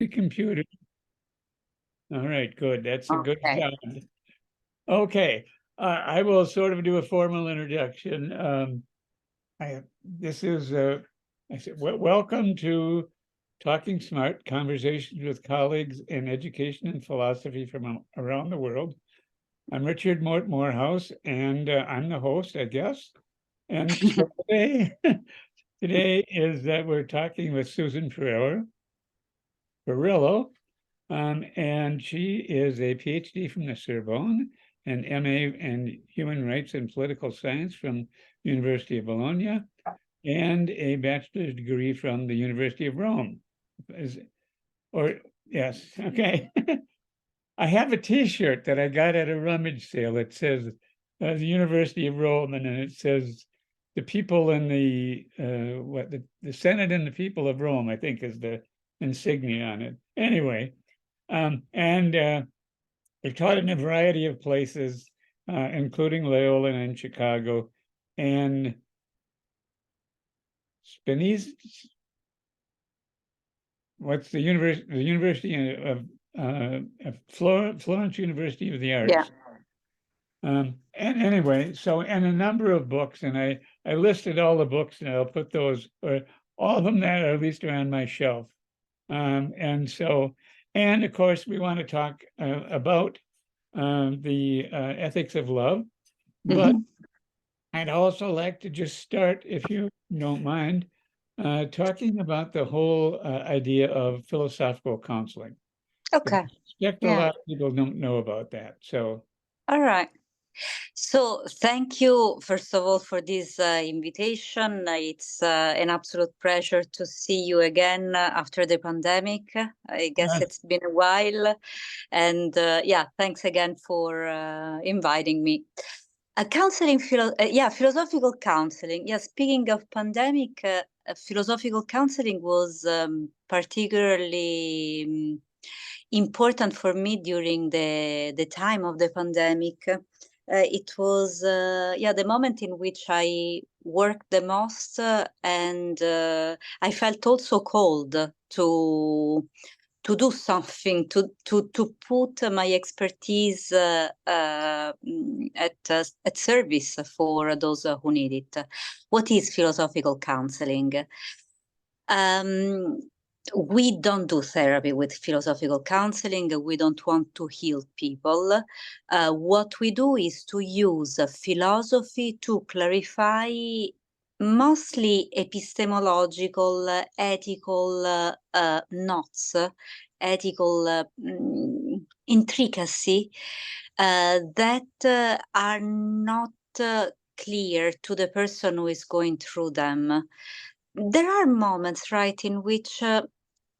the computer. All right, good. That's a good sound. Okay, I will sort of do a formal introduction. This is I said, welcome to Talking Smart, Conversations with Colleagues in Education and Philosophy from around the world. I'm Richard Mort Morehouse, and I'm the host, I guess. And so today is that we're talking with Susan Ferrarello, and she is a Ph.D. from the Sorbonne, an MA in Human Rights and Political Science from University of Bologna, and a bachelor's degree from the University of Rome. Yes, okay. I have a T-shirt that I got at a rummage sale. It says the University of Rome, and then it says the people in the Senate and the people of Rome, I think, is the insignia on it. Anyway, I taught in a variety of places, including Loyola and Chicago, and what's the University of Florence University of the Arts. Yeah. And anyway, so, and a number of books, and I listed all the books, and I'll put those, or all of them that are at least are on my shelf. And of course, we want to talk about the ethics of love, but I'd also like to just start, if you don't mind, talking about the whole idea of philosophical counseling. Okay. I suspect a lot of people don't know about that. So, all right. So thank you, first of all, for this invitation. It's an absolute pleasure to see you again after the pandemic. I guess it's been a while. And thanks again for inviting me. Philosophical counseling. Yeah, speaking of pandemic, philosophical counseling was particularly important for me during the time of the pandemic. It was the moment in which I worked the most, and I felt also called to do something, to put my expertise at service for those who need it. What is philosophical counseling? We don't do therapy with philosophical counseling. We don't want to heal people. What we do is to use philosophy to clarify mostly epistemological, ethical knots, ethical intricacy that are not clear to the person who is going through them. There are moments, right, in which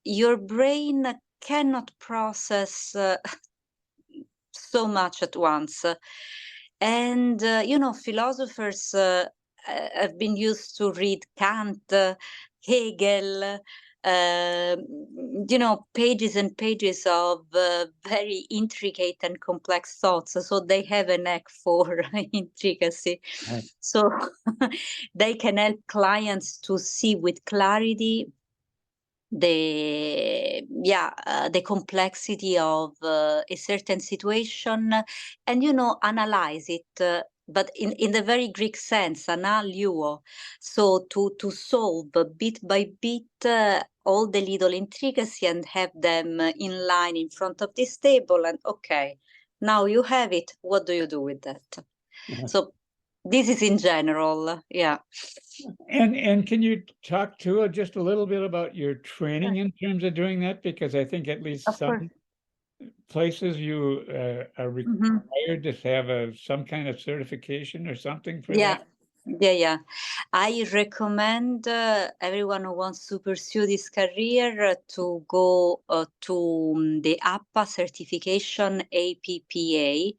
your brain cannot process so much at once. And, philosophers have been used to read Kant, Hegel, pages and pages of very intricate and complex thoughts. So they have a knack for intricacy. Right. So they can help clients to see with clarity the complexity of a certain situation, and analyze it, but in the very Greek sense, analuo, so to solve bit by bit all the little intricacy and have them in line in front of this table, and okay, now you have it, what do you do with that? So this is in general, yeah. And can you talk to just a little bit about your training in terms of doing that? Because I think at least some places you are required to have some kind of certification or something for that. Yeah. I recommend everyone who wants to pursue this career to go to the APPA certification, APPA,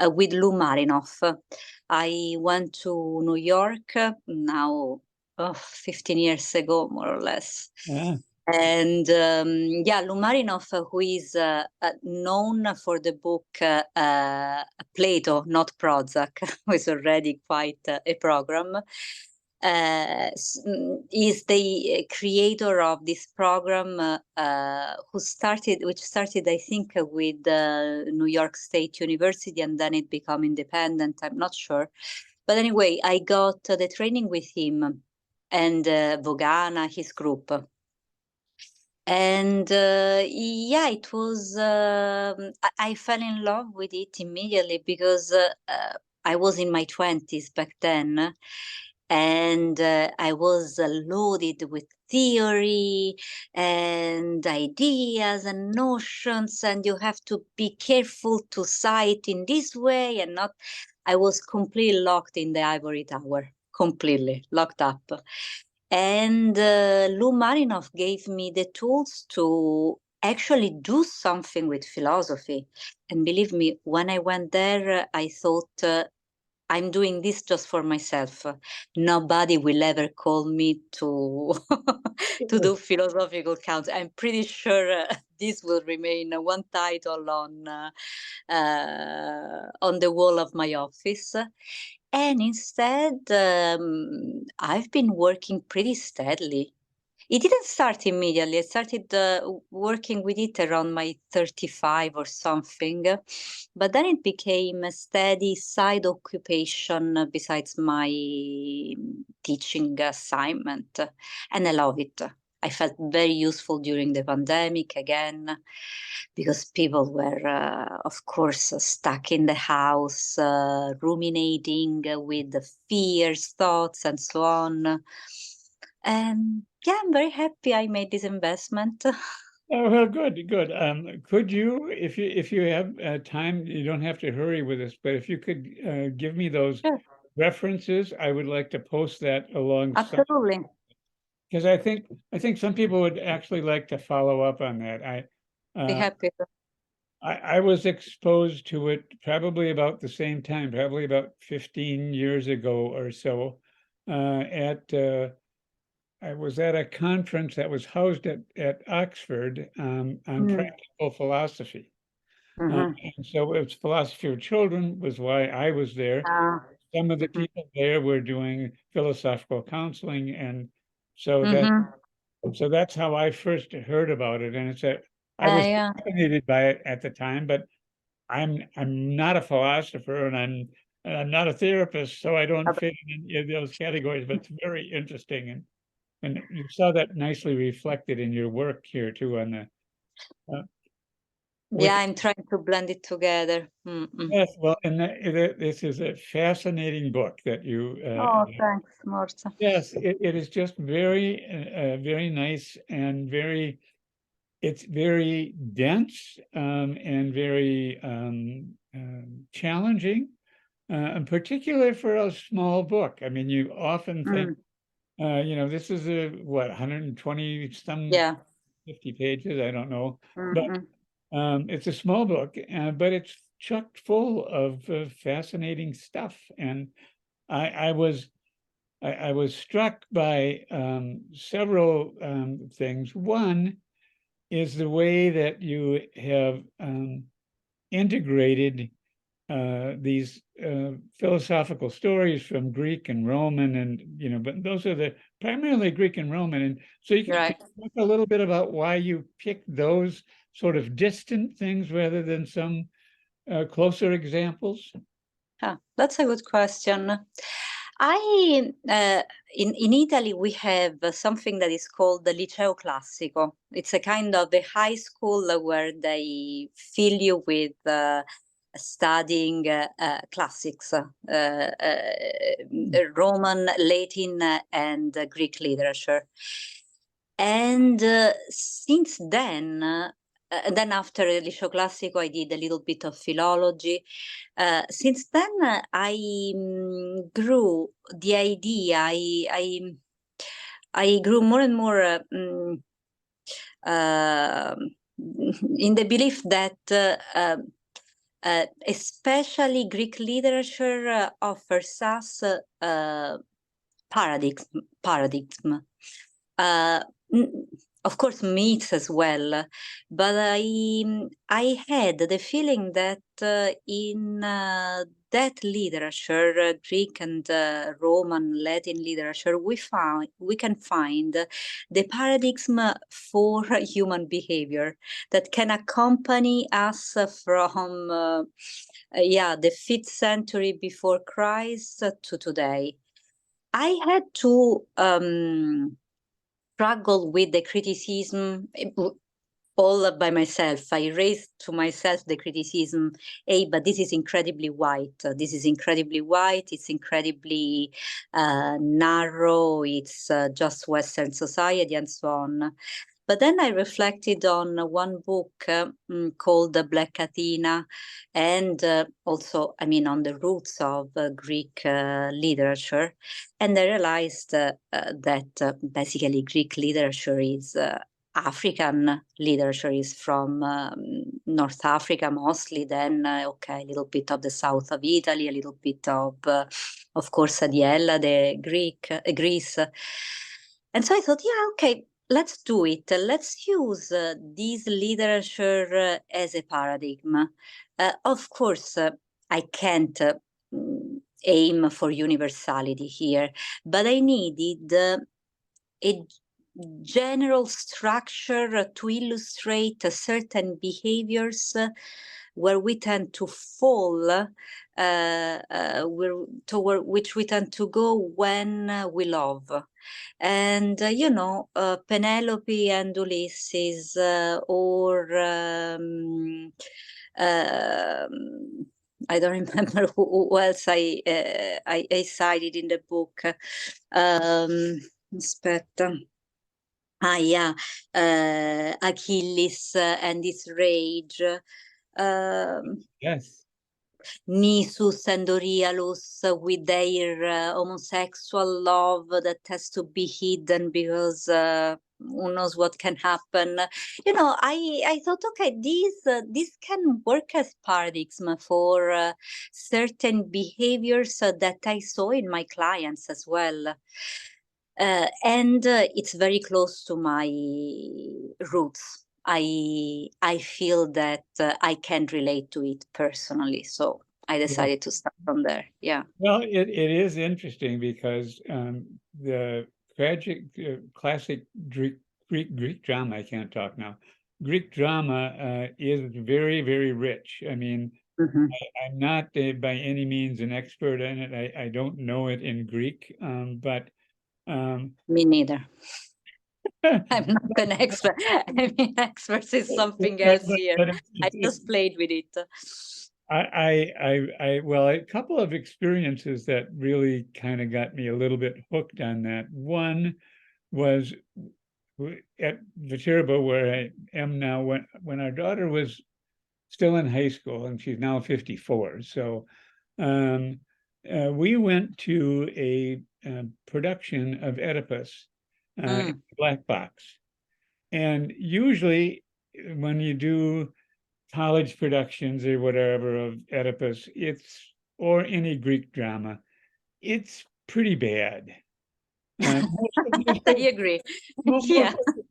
with Lou Marinoff. I went to New York now 15 years ago, more or less. Yeah. And Lou Marinoff, who is known for the book Plato, Not Prozac, was already quite a program. is the creator of this program, which started, I think, with New York State University, and then it became independent. I'm not sure. But anyway, I got the training with him and Vogana, his group. And yeah, it was, I fell in love with it immediately because I was in my 20s back then. And I was loaded with theory and ideas and notions, and you have to be careful to cite in this way and not. I was completely locked in the ivory tower, completely locked up. And Lou Marinoff gave me the tools to actually do something with philosophy. And believe me, when I went there, I thought, I'm doing this just for myself. Nobody will ever call me to to do philosophical counts. I'm pretty sure this will remain one title on the wall of my office. And instead, I've been working pretty steadily. It didn't start immediately. I started working with it around my 35 or something. But then it became a steady side occupation besides my teaching assignment. And I love it. I felt very useful during the pandemic again, because people were, of course, stuck in the house, ruminating with the fears, thoughts, and so on. And yeah, I'm very happy I made this investment. Oh, well, good. Could you, if you have time, you don't have to hurry with this, but if you could give me those references, I would like to post that alongside. Absolutely. Because I think some people would actually like to follow up on that. Be happy. I was exposed to it probably about the same time, probably about 15 years ago or so. I was at a conference that was housed at Oxford on practical philosophy. And so it was philosophy for children was why I was there. Some of the people there were doing philosophical counseling, and so that's how I first heard about it. And I was fascinated by it at the time, but I'm not a philosopher, and I'm not a therapist, so I don't fit in any of those categories. But it's very interesting, and you saw that nicely reflected in your work here too. On the yeah, I'm trying to blend it together. Yes, well, and this is a fascinating book that you. Oh, thanks, Mort. Yes, it is just very, very nice and it's very dense and very challenging, in particular for a small book. I mean, you often think, this is 120 some 50 pages, I don't know, but it's a small book, but it's chock full of fascinating stuff. And I was struck by several things. One is the way that you have integrated these philosophical stories from Greek and Roman, and but those are primarily Greek and Roman. And so you can talk a little bit about why you picked those sort of distant things rather than some closer examples. That's a good question. In Italy, we have something that is called the Liceo Classico. It's a kind of a high school where they fill you with studying classics, Roman, Latin, and Greek literature. And since then, after the Liceo Classico, I did a little bit of philology. Since then, I grew the idea. I grew more and more in the belief that especially Greek literature offers us paradigm. Of course, myths as well, but I had the feeling that in that literature, Greek and Roman, Latin literature, we can find the paradigm for human behavior that can accompany us from the 5th century before Christ to today. I had to struggle with the criticism all by myself. I raised to myself the criticism, hey, but this is incredibly white. This is incredibly white. It's incredibly narrow. It's just Western society and so on. But then I reflected on one book called The Black Athena, and also, I mean, on the roots of Greek literature. And I realized that basically Greek literature is African literature, is from North Africa mostly, then a little bit of the south of Italy, a little bit of course, the Greece. And so I thought, okay, let's do it. Let's use this literature as a paradigm. Of course, I can't aim for universality here, but I needed a general structure to illustrate certain behaviors where we tend to fall, toward which we tend to go when we love. And, Penelope and Ulysses, or I don't remember who else I cited in the book. Aspetta. Achilles and his rage. Yes. Nisus and Euryalus with their homosexual love that has to be hidden because who knows what can happen. I thought, okay, this can work as paradigms for certain behaviors that I saw in my clients as well. And it's very close to my roots. I feel that I can relate to it personally, so I decided to start from there. Yeah. Well, it is interesting because the tragic classic Greek drama, I can't talk now. Greek drama is very, very rich. I mean, I'm not by any means an expert in it. I don't know it in Greek, but me neither. I'm not an expert. I mean, experts is something else here. I just played with it. Well, a couple of experiences that really kind of got me a little bit hooked on that. One was at Viterbo, where I am now, when our daughter was still in high school, and she's now 54. So we went to a production of Oedipus in the Black Box. And usually when you do college productions or whatever of Oedipus, or any Greek drama, it's pretty bad. I agree.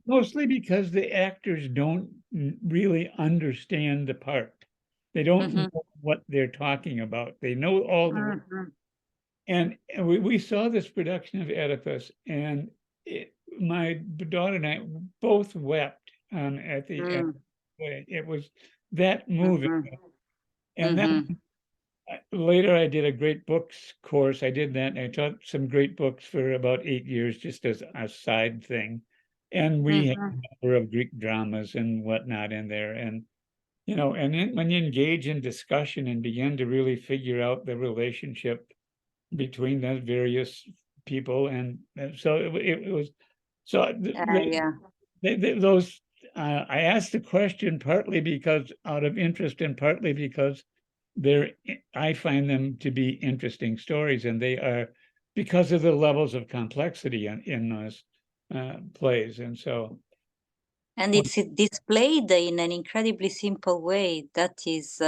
Mostly because the actors don't really understand the part. They don't know what they're talking about. They know all the and we saw this production of Oedipus, and my daughter and I both wept at the end. It was that moving. And then later I did a great books course. I did that, and I taught some great books for about 8 years, just as a side thing. And we had a number of Greek dramas and whatnot in there. And, and then when you engage in discussion and begin to really figure out the relationship between the various people, and so it was, so those, I asked the question partly because out of interest and partly because I find them to be interesting stories, and they are because of the levels of complexity in those plays. And so, and it's displayed in an incredibly simple way that is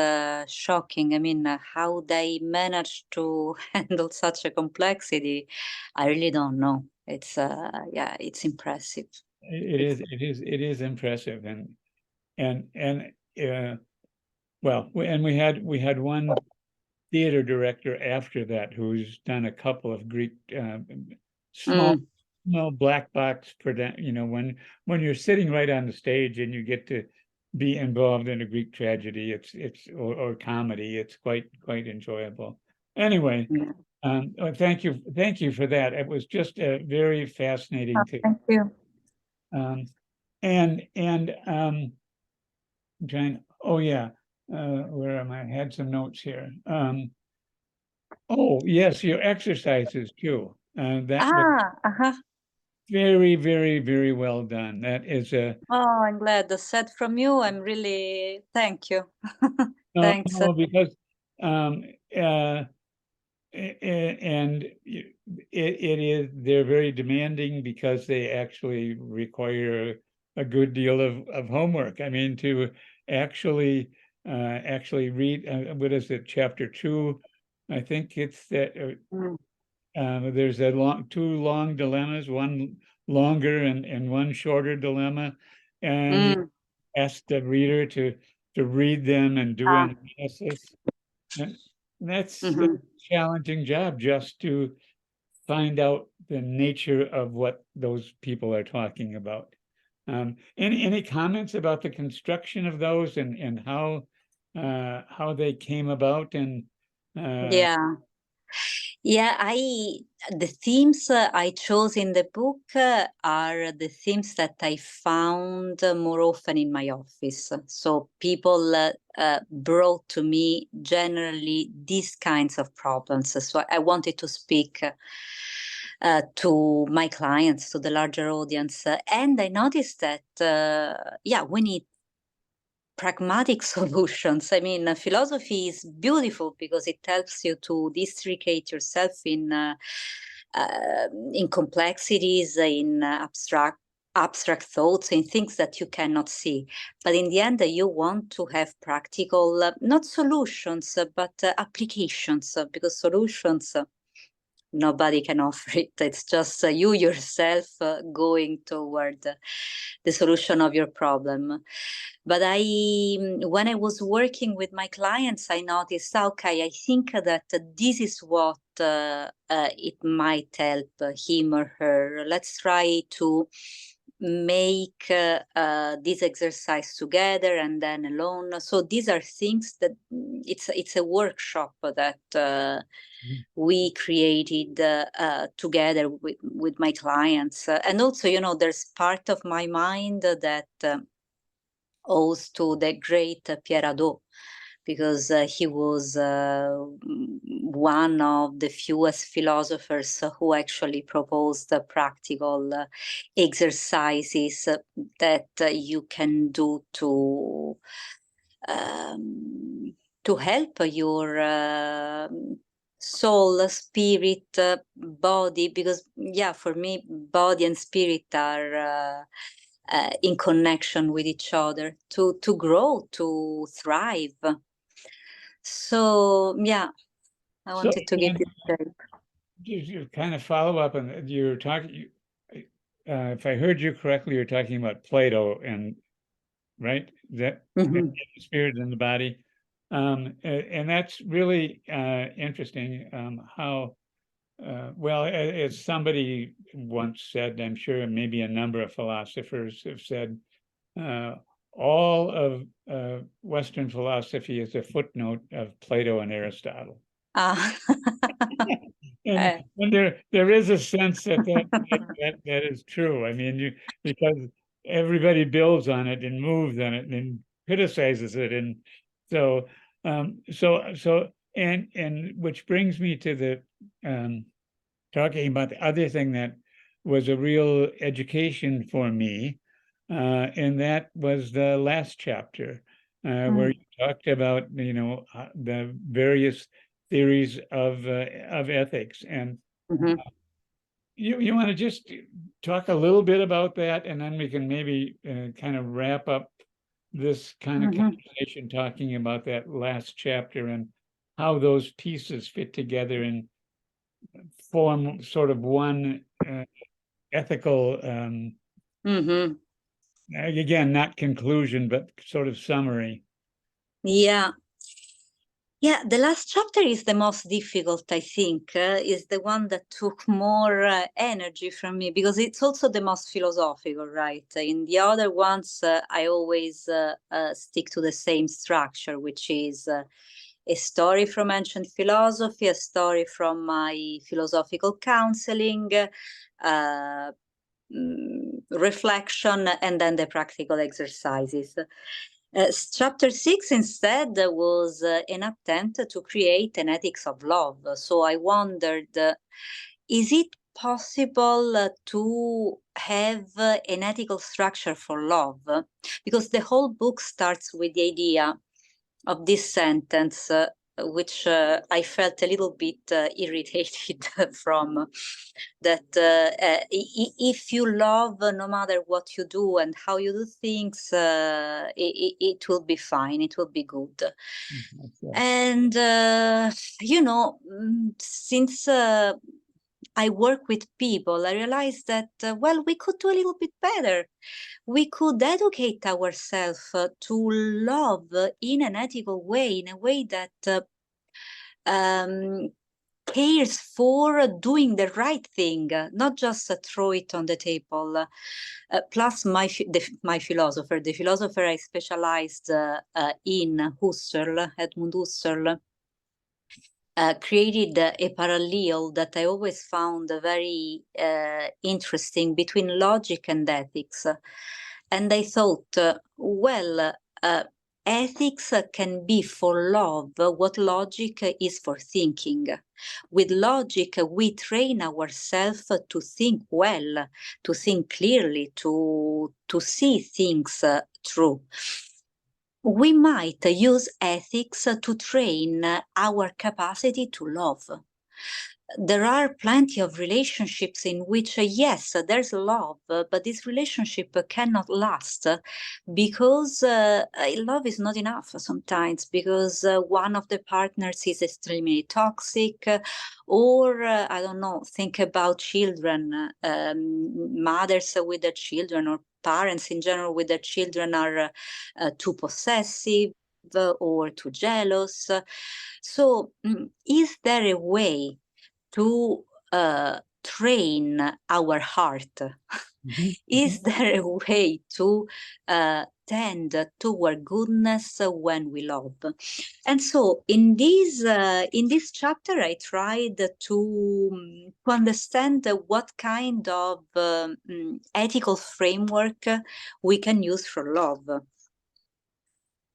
shocking. I mean, how they manage to handle such a complexity, I really don't know. It's it's impressive. It is impressive, and well, and we had one theater director after that who's done a couple of Greek small black box for that. You know, when you're sitting right on the stage and you get to be involved in a Greek tragedy, or comedy, it's quite enjoyable. Anyway, thank you for that. It was just a very fascinating to. Thank you. Oh yeah, where am I? Had some notes here. Oh yes, your exercises too. Very, very, very well done. That is a. Oh, I'm glad. The set from you. I'm really thank you. Thanks. No, because and they're very demanding because they actually require a good deal of homework. I mean, to actually read, what is it, chapter 2? I think it's that there's two long dilemmas, one longer and one shorter dilemma, and ask the reader to read them and do an analysis. And that's a challenging job, just to find out the nature of what those people are talking about. Any comments about the construction of those and how they came about? And the themes I chose in the book are the themes that I found more often in my office. So people brought to me generally these kinds of problems. So I wanted to speak to my clients, to the larger audience. And I noticed that, we need pragmatic solutions. I mean, philosophy is beautiful because it helps you to districate yourself in complexities, in abstract thoughts, in things that you cannot see. But in the end, you want to have practical, not solutions, but applications, because solutions, nobody can offer it. It's just you yourself going toward the solution of your problem. But when I was working with my clients, I noticed, okay, I think that this is what it might help him or her. Let's try to make this exercise together and then alone. So these are things that it's a workshop that we created together with my clients. And also, there's part of my mind that owes to the great Pierre Hadot, because he was one of the fewest philosophers who actually proposed practical exercises that you can do to help your soul, spirit, body, because for me, body and spirit are in connection with each other to grow, to thrive. So I wanted to give you you kind of follow up, and you're talking, if I heard you correctly, you're talking about Plato, and right, that the spirit and the body, and that's really interesting. How well, as somebody once said, I'm sure maybe a number of philosophers have said, all of Western philosophy is a footnote of Plato and Aristotle. And there is a sense that is true. I mean, because everybody builds on it and moves on it and criticizes it, and so and which brings me to the talking about the other thing that was a real education for me, and that was the last chapter, where you talked about the various theories of ethics, and you want to just talk a little bit about that, and then we can maybe kind of wrap up this kind of conversation talking about that last chapter and how those pieces fit together and form sort of one ethical, again, not conclusion, but sort of summary. Yeah, the last chapter is the most difficult, I think, is the one that took more energy from me, because it's also the most philosophical, right? In the other ones, I always stick to the same structure, which is a story from ancient philosophy, a story from my philosophical counseling, reflection, and then the practical exercises. Chapter 6 instead was an attempt to create an ethics of love. So I wondered, is it possible to have an ethical structure for love? Because the whole book starts with the idea of this sentence, which I felt a little bit irritated from, that if you love, no matter what you do and how you do things, it will be fine, it will be good. And, since I work with people, I realized that, well, we could do a little bit better. We could educate ourselves to love in an ethical way, in a way that cares for doing the right thing, not just throw it on the table. Plus, my philosopher, the philosopher I specialized in, Husserl, Edmund Husserl, created a parallel that I always found very interesting between logic and ethics. And I thought, ethics can be for love what logic is for thinking. With logic, we train ourselves to think well, to think clearly, to see things through. We might use ethics to train our capacity to love. There are plenty of relationships in which, yes, there's love, but this relationship cannot last because love is not enough sometimes, because one of the partners is extremely toxic, or I don't know, think about children, mothers with their children, or parents in general with their children are too possessive or too jealous. So is there a way to train our heart? Is there a way to tend toward goodness when we love? And so in this chapter, I tried to understand what kind of ethical framework we can use for love.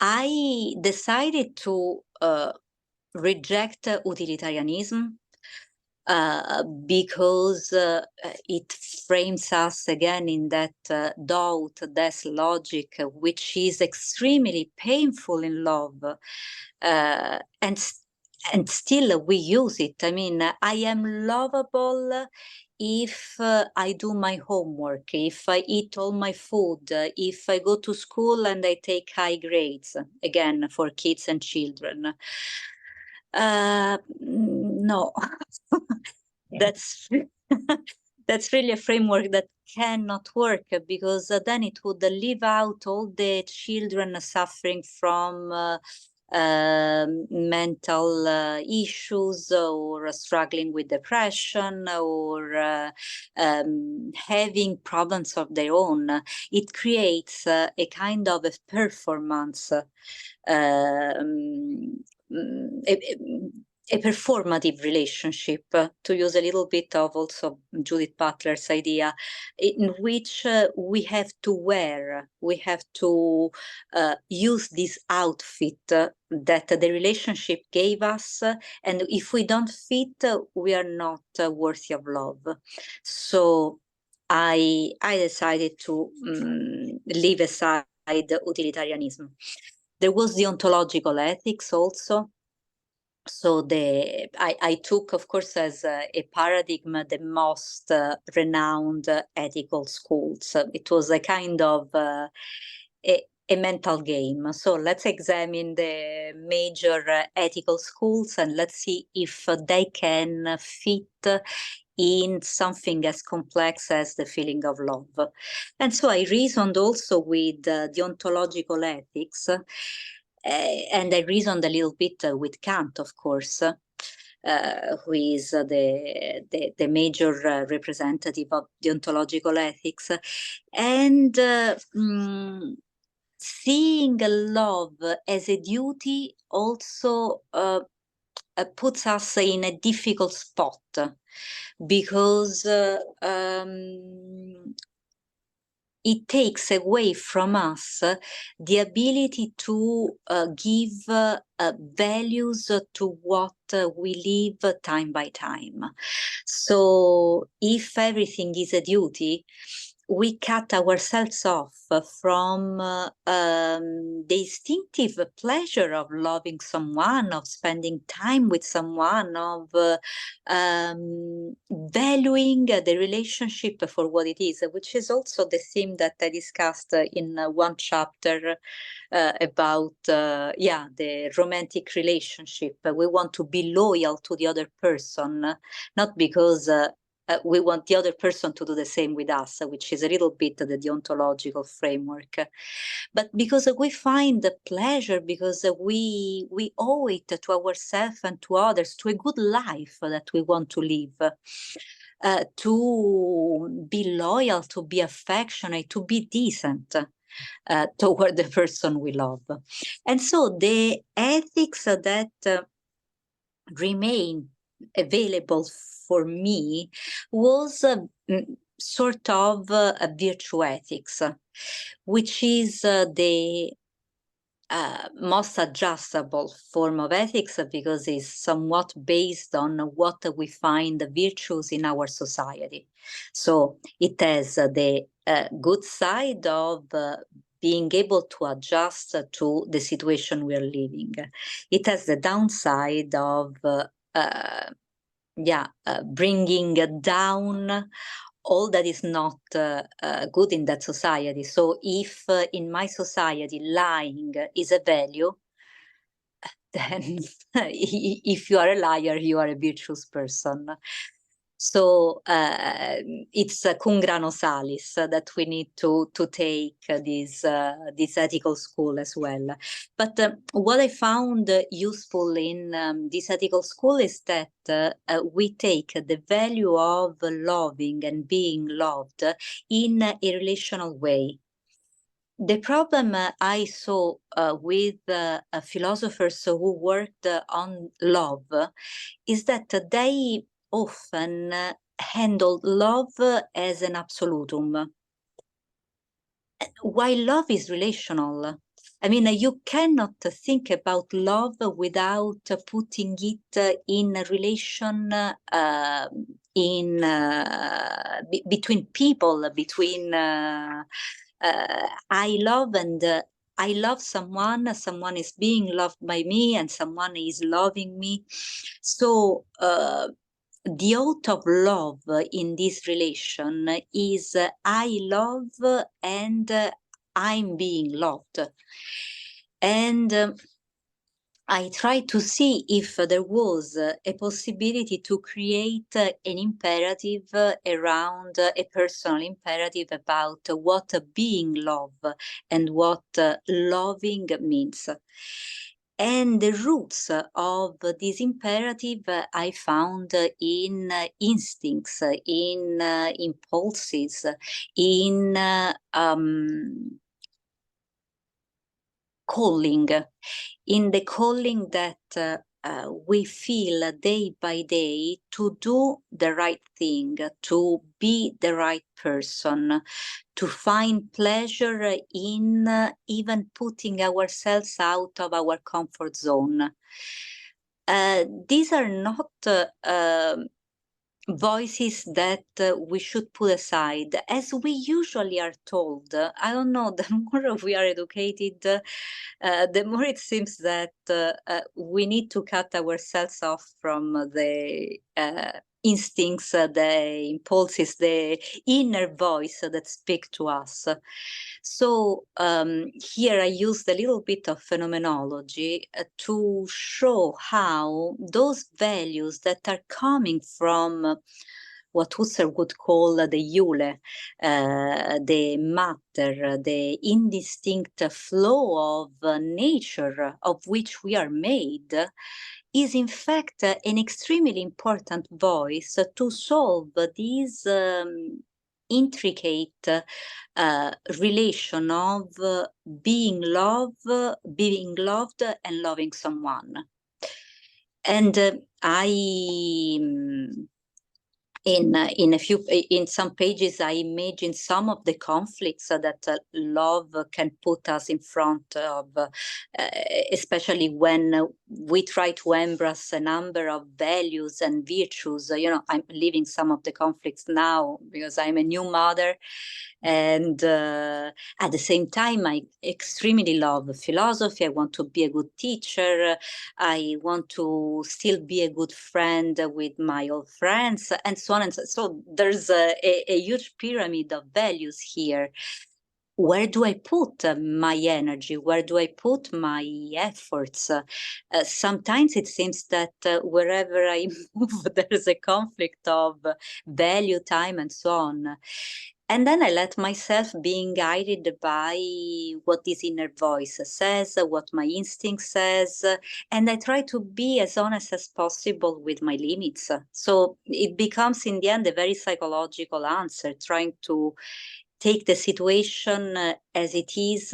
I decided to reject utilitarianism, because it frames us again in that doubt, that logic, which is extremely painful in love, and still we use it. I mean, I am lovable if I do my homework, if I eat all my food, if I go to school and I take high grades, again, for kids and children. No, that's that's really a framework that cannot work, because then it would leave out all the children suffering from mental issues, or struggling with depression, or having problems of their own. It creates a kind of a performance, a performative relationship, to use a little bit of also Judith Butler's idea, in which we have to use this outfit that the relationship gave us, and if we don't fit, we are not worthy of love. So I decided to leave aside utilitarianism. There was the ontological ethics also. So I took, of course, as a paradigm, the most renowned ethical schools. It was a kind of a mental game. So let's examine the major ethical schools, and let's see if they can fit in something as complex as the feeling of love. And so I reasoned also with the ontological ethics. and I reasoned a little bit with Kant, of course, who is the major representative of deontological ethics, and seeing love as a duty also puts us in a difficult spot, because it takes away from us the ability to give values to what we live time by time. So if everything is a duty, we cut ourselves off from the instinctive pleasure of loving someone, of spending time with someone, of valuing the relationship for what it is, which is also the theme that I discussed in one chapter about the romantic relationship. We want to be loyal to the other person, not because we want the other person to do the same with us, which is a little bit the deontological framework, but because we find the pleasure, because we owe it to ourselves and to others, to a good life that we want to live, to be loyal, to be affectionate, to be decent toward the person we love. And so the ethics that remain available for me was sort of a virtue ethics, which is the most adjustable form of ethics, because it's somewhat based on what we find virtues in our society. So it has the good side of being able to adjust to the situation we are living. It has the downside of bringing down all that is not good in that society. So if in my society lying is a value, then if you are a liar, you are a virtuous person. So it's cum grano salis that we need to take this ethical school as well. But what I found useful in this ethical school is that we take the value of loving and being loved in a relational way. The problem I saw with philosophers who worked on love is that they often handle love as an absolutum, while love is relational. I mean, you cannot think about love without putting it in a relation between people, between I love and I love someone, someone is being loved by me, and someone is loving me. So the oath of love in this relation is I love and I'm being loved. And I tried to see if there was a possibility to create an imperative around a personal imperative about what being love and what loving means. And the roots of this imperative I found in instincts, in impulses, in calling, in the calling that we feel day by day to do the right thing, to be the right person, to find pleasure in even putting ourselves out of our comfort zone. These are not voices that we should put aside, as we usually are told. I don't know, the more we are educated, the more it seems that we need to cut ourselves off from the instincts, the impulses, the inner voice that speak to us. So here I used a little bit of phenomenology to show how those values that are coming from what Husserl would call the Eule, the matter, the indistinct flow of nature of which we are made, is in fact an extremely important voice to solve these intricate relation of being loved and loving someone. And in some pages, I imagine some of the conflicts that love can put us in front of, especially when we try to embrace a number of values and virtues. I'm living some of the conflicts now because I'm a new mother. And at the same time, I extremely love philosophy. I want to be a good teacher. I want to still be a good friend with my old friends, and so on and so there's a huge pyramid of values here. Where do I put my energy? Where do I put my efforts? Sometimes it seems that wherever I move, there's a conflict of value, time, and so on. And then I let myself being guided by what this inner voice says, what my instinct says, and I try to be as honest as possible with my limits. So it becomes in the end a very psychological answer, trying to take the situation as it is,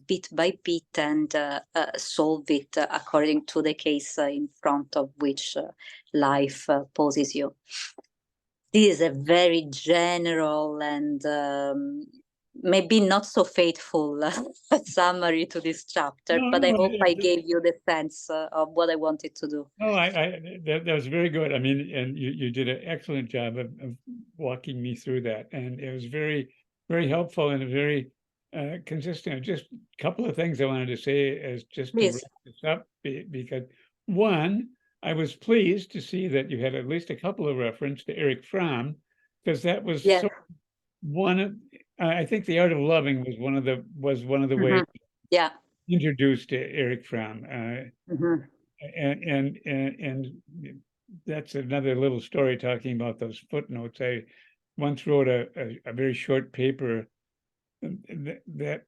bit by bit, and solve it according to the case in front of which life poses you. This is a very general and maybe not so faithful summary to this chapter, but I hope I gave you the sense of what I wanted to do. No, that was very good. I mean, and you did an excellent job of walking me through that, and it was very, very helpful and very consistent. Just a couple of things I wanted to say as just to wrap this up, because one, I was pleased to see that you had at least a couple of references to Erich Fromm, because that was sort of one of, I think The Art of Loving was one of the ways introduced to Erich Fromm. And that's another little story talking about those footnotes. I once wrote a very short paper that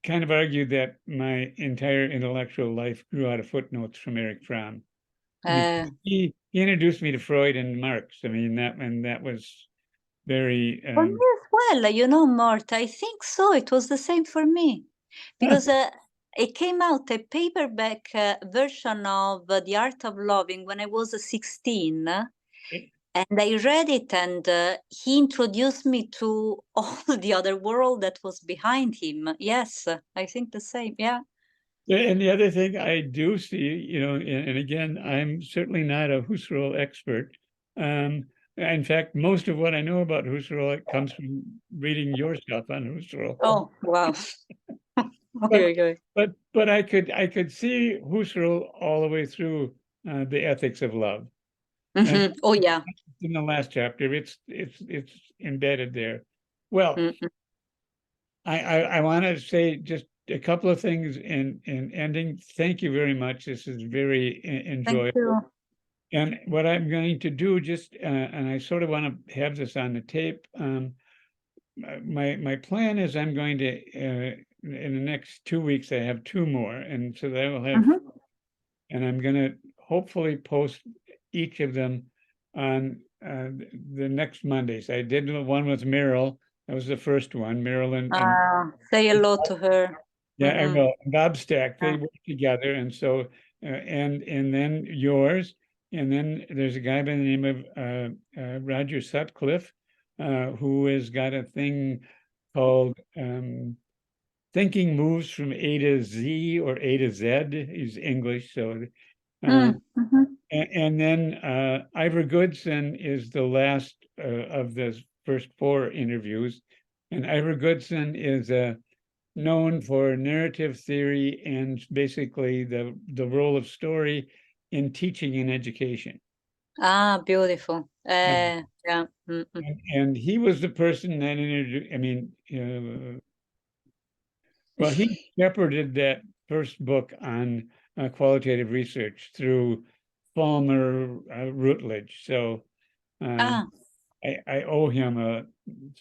kind of argued that my entire intellectual life grew out of footnotes from Erich Fromm. He introduced me to Freud and Marx. I mean, that was very... For me as well, Mort, I think so. It was the same for me. Because it came out a paperback version of The Art of Loving when I was 16. And I read it, and he introduced me to all the other world that was behind him. Yes, I think the same, yeah. And the other thing I do see, and again, I'm certainly not a Husserl expert. In fact, most of what I know about Husserl comes from reading your stuff on Husserl. Oh, wow. But I could see Husserl all the way through the ethics of love. Oh yeah. In the last chapter, it's embedded there. Well, I want to say just a couple of things in ending. Thank you very much. This is very enjoyable. Thank you. And what I'm going to do, and I sort of want to have this on the tape. My plan is I'm going to in the next 2 weeks I have 2 more, and so that will have, and I'm going to hopefully post each of them on the next Mondays. I did one with Meryl. That was the first one. Meryl and say hello to her. Yeah, I will. Bob Stack, they work together, and so and then yours, and then there's a guy by the name of Roger Sutcliffe, who has got a thing called Thinking Moves from A to Z or A to Z. He's English, so and then Ivor Goodson is the last of the first 4 interviews, and Ivor Goodson is known for narrative theory and basically the role of story in teaching and education. Beautiful. Yeah. And he was the person that introduced, I mean, well, he shepherded that first book on qualitative research through Palmer Routledge. So I owe him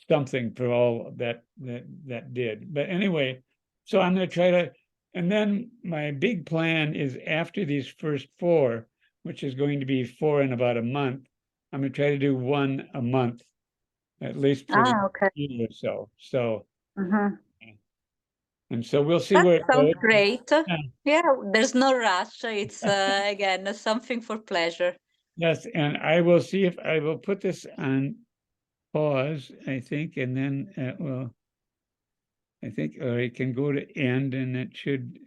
something for all that did. But anyway, so I'm going to try to, and then my big plan is after these first 4, which is going to be 4 in about a month, I'm going to try to do 1 a month, at least for the okay. year or so. So, Mhm. and so we'll see That where it sounds goes. great. Yeah. Yeah, there's no rush. It's again something for pleasure. Yes, and I will see if I will put this on pause, I think, and then well, I think, or it can go to end, and it should.